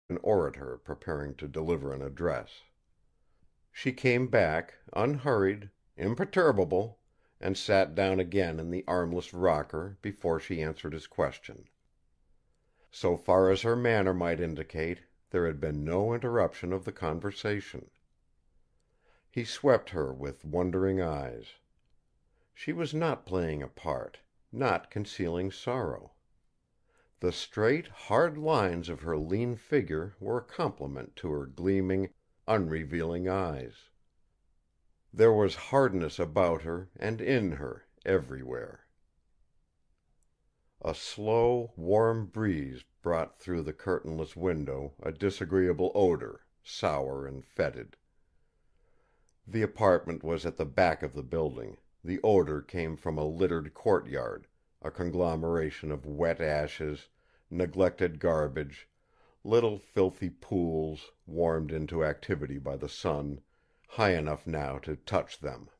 an orator preparing to deliver an address. She came back, unhurried, imperturbable, and sat down again in the armless rocker before she answered his question. So far as her manner might indicate, there had been no interruption of the conversation. He swept her with wondering eyes. She was not playing a part, not concealing sorrow. The straight, hard lines of her lean figure were a compliment to her gleaming, unrevealing eyes. There was hardness about her and in her, everywhere. A slow, warm breeze brought through the curtainless window a disagreeable odor, sour and fetid. The apartment was at the back of the building. The odor came from a littered courtyard, a conglomeration of wet ashes, neglected garbage, little filthy pools, warmed into activity by the sun, high enough now to touch them.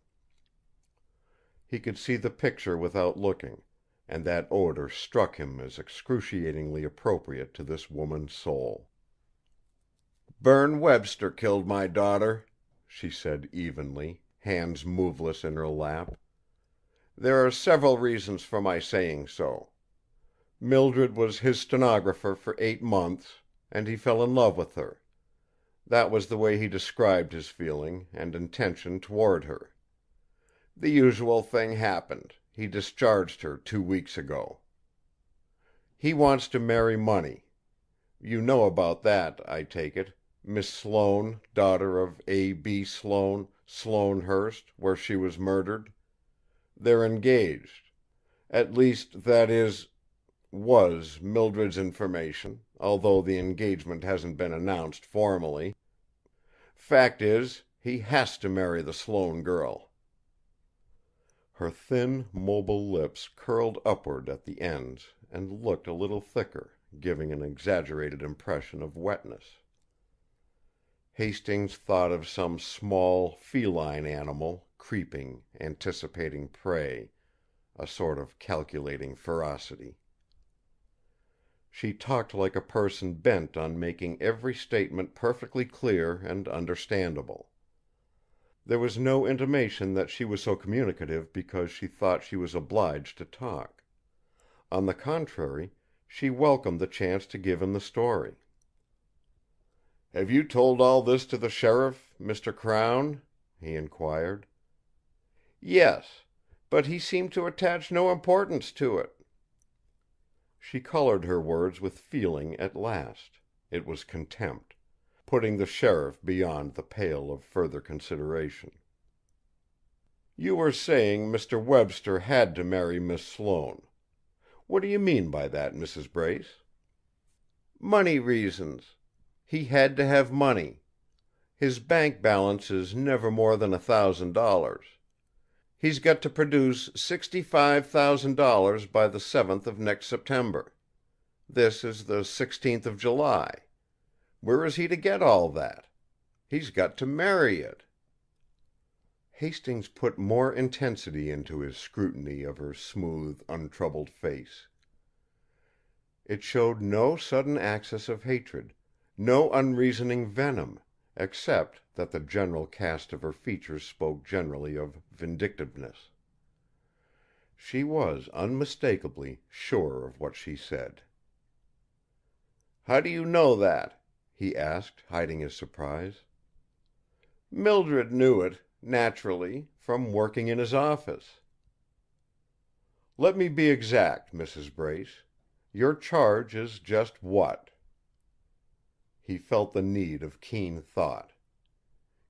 He could see the picture without looking, and that odor struck him as excruciatingly appropriate to this woman's soul. "Berne Webster killed my daughter," she said evenly, hands moveless in her lap. "There are several reasons for my saying so. Mildred was his stenographer for 8 months, and he fell in love with her. That was the way he described his feeling and intention toward her. The usual thing happened. He discharged her 2 weeks ago. He wants to marry money. You know about that, I take it. Miss Sloane, daughter of A. B. Sloane, Sloanehurst, where she was murdered. They're engaged. At least, that was Mildred's information, although the engagement hasn't been announced formally. Fact is, he has to marry the Sloane girl." Her thin, mobile lips curled upward at the ends and looked a little thicker, giving an exaggerated impression of wetness. Hastings thought of some small, feline animal, creeping, anticipating prey, a sort of calculating ferocity. She talked like a person bent on making every statement perfectly clear and understandable. There was no intimation that she was so communicative because she thought she was obliged to talk. On the contrary, she welcomed the chance to give him the story. "Have you told all this to the sheriff, Mr. Crown?" he inquired. "Yes, but he seemed to attach no importance to it." She colored her words with feeling at last. It was contempt, putting the sheriff beyond the pale of further consideration. "You were saying Mr. Webster had to marry Miss Sloane. What do you mean by that, Mrs. Brace?" "Money reasons. He had to have money. His bank balance is never more than $1,000. He's got to produce $65,000 by the 7th of next September. This is the 16th of July. Where is he to get all that? He's got to marry it." Hastings put more intensity into his scrutiny of her smooth, untroubled face. It showed no sudden access of hatred, no unreasoning venom, except that the general cast of her features spoke generally of vindictiveness. She was unmistakably sure of what she said. "How do you know that?" he asked, hiding his surprise. "Mildred knew it, naturally, from working in his office." "Let me be exact, Mrs. Brace. Your charge is just what?" He felt the need of keen thought.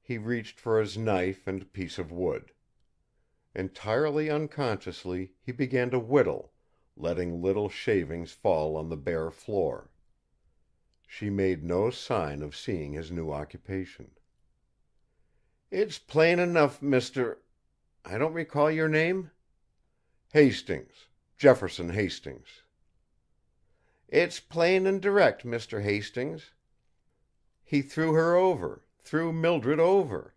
He reached for his knife and piece of wood. Entirely unconsciously he began to whittle, letting little shavings fall on the bare floor. She made no sign of seeing his new occupation. "It's plain enough, I don't recall your name?" "Hastings. Jefferson Hastings." "It's plain and direct, Mr. Hastings. He threw her over, threw Mildred over.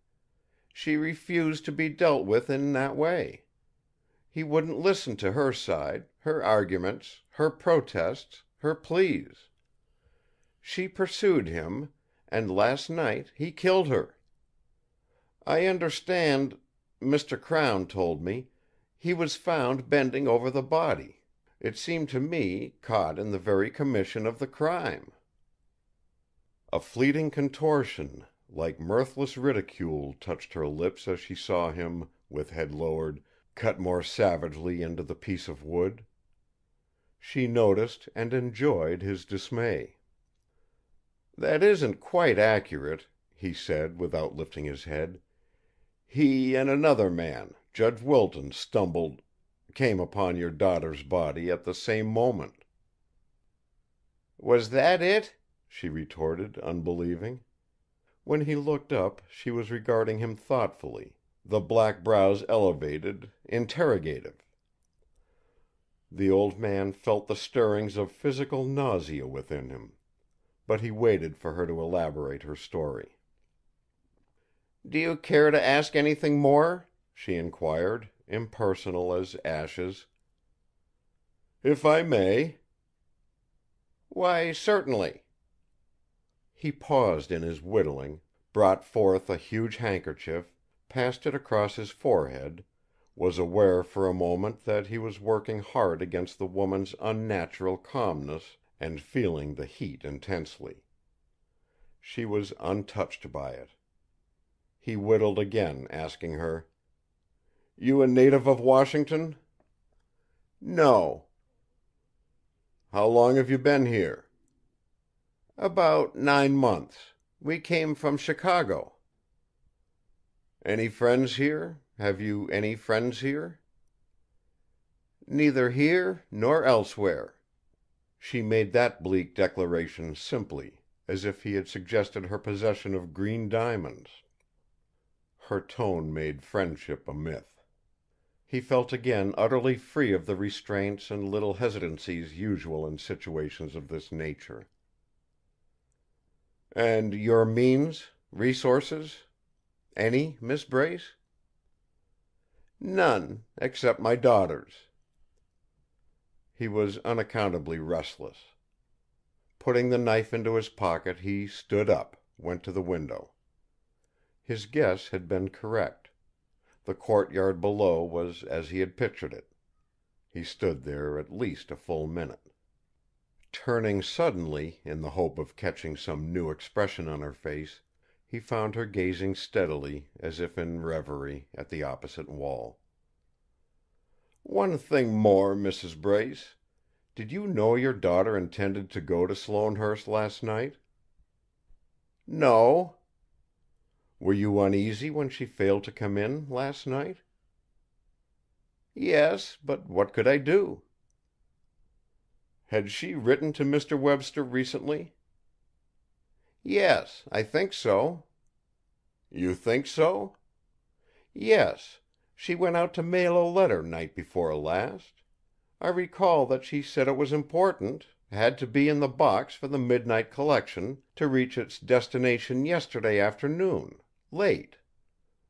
She refused to be dealt with in that way. He wouldn't listen to her side, her arguments, her protests, her pleas. She pursued him, and last night he killed her. I understand, Mr. Crown told me, he was found bending over the body. It seemed to me caught in the very commission of the crime." A fleeting contortion, like mirthless ridicule, touched her lips as she saw him, with head lowered, cut more savagely into the piece of wood. She noticed and enjoyed his dismay. "That isn't quite accurate," he said, without lifting his head. "He and another man, Judge Wilton, came upon your daughter's body at the same moment." "Was that it?" she retorted, unbelieving. When he looked up, she was regarding him thoughtfully, the black brows elevated, interrogative. The old man felt the stirrings of physical nausea within him. But he waited for her to elaborate her story. "Do you care to ask anything more?" she inquired, impersonal as ashes. "If I may." "Why, certainly." He paused in his whittling, brought forth a huge handkerchief, passed it across his forehead, was aware for a moment that he was working hard against the woman's unnatural calmness, and feeling the heat intensely. She was untouched by it. He whittled again, asking her: "You a native of Washington?" "No." "How long have you been here?" "About 9 months. We came from Chicago." "Any friends here? Have you any friends here?" "Neither here nor elsewhere." She made that bleak declaration simply, as if he had suggested her possession of green diamonds. Her tone made friendship a myth. He felt again utterly free of the restraints and little hesitancies usual in situations of this nature. "And your means, resources? Any, Miss Brace?" "None, except my daughter's." He was unaccountably restless. Putting the knife into his pocket, he stood up, went to the window. His guess had been correct. The courtyard below was as he had pictured it. He stood there at least a full minute. Turning suddenly, in the hope of catching some new expression on her face, he found her gazing steadily, as if in reverie, at the opposite wall. "One thing more, Mrs. Brace. Did you know your daughter intended to go to Sloanehurst last night?" "No." "Were you uneasy when she failed to come in last night?" "Yes, but what could I do?" "Had she written to Mr. Webster recently?" "Yes, I think so." "You think so?" "Yes. She went out to mail a letter night before last. I recall that she said it was important, had to be in the box for the midnight collection, to reach its destination yesterday afternoon, late.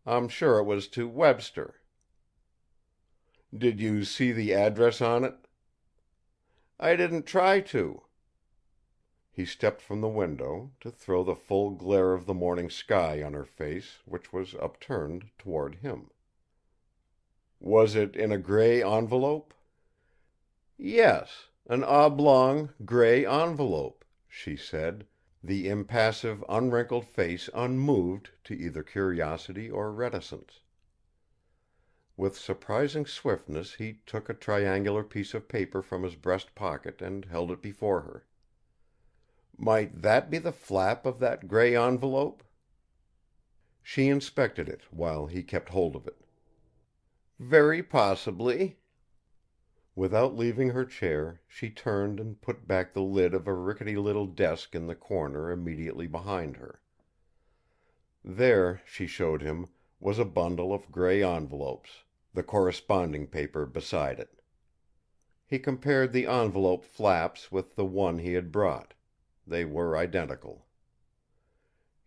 I'm sure it was to Webster." "Did you see the address on it?" "I didn't try to." He stepped from the window, to throw the full glare of the morning sky on her face, which was upturned toward him. "Was it in a grey envelope?" "Yes, an oblong, grey envelope," she said, the impassive, unwrinkled face unmoved to either curiosity or reticence. With surprising swiftness he took a triangular piece of paper from his breast pocket and held it before her. "Might that be the flap of that grey envelope?" She inspected it while he kept hold of it. "Very possibly." Without leaving her chair, she turned and put back the lid of a rickety little desk in the corner immediately behind her. There, she showed him, was a bundle of grey envelopes, the corresponding paper beside it. He compared the envelope flaps with the one he had brought. They were identical.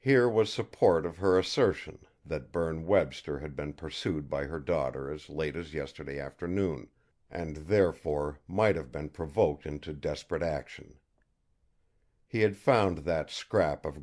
Here was support of her assertion that Berne Webster had been pursued by her daughter as late as yesterday afternoon, and therefore might have been provoked into desperate action. he had found that scrap of